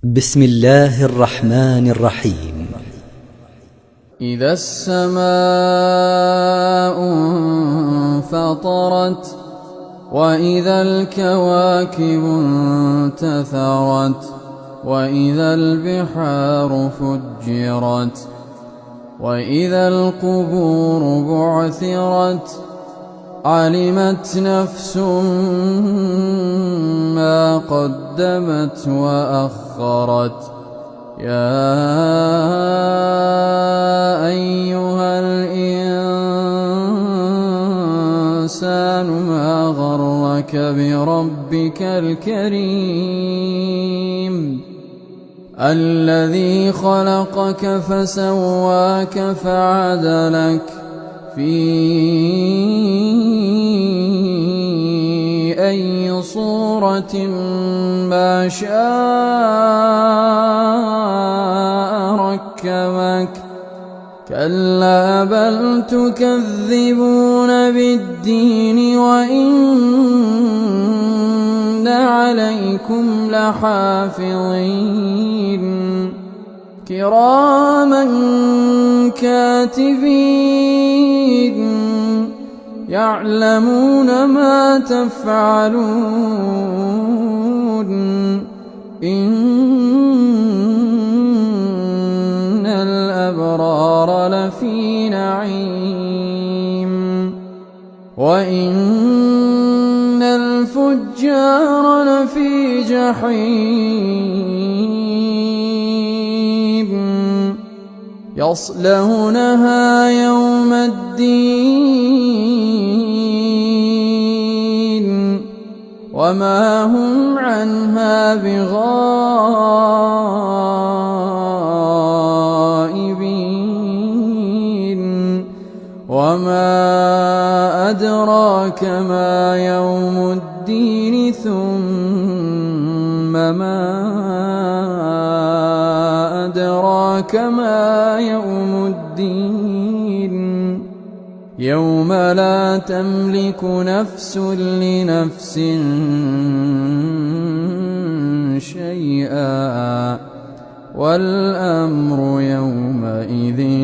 بسم الله الرحمن الرحيم. إذا السماء انفطرت وإذا الكواكب انتثرت وإذا البحار فجرت وإذا القبور بعثرت علمت نفس ما قدمت وأخرت يا أيها الإنسان ما غرك بربك الكريم الذي خلقك فسواك فعدلك في أي صورة ما شاء ركبك كلا بل تكذبون بالدين وإن عليكم لحافظين كراما كاتبين يعلمون ما تفعلون إن الأبرار لفي نعيم وإن الفجار لفي جحيم يصلونها يوم الدين وما هم عنها بغائبين وما أدراك ما يوم الدين ثم ما أدراك ما يوم الدين يوم لا تملك نفس لنفس شيئا والأمر يومئذ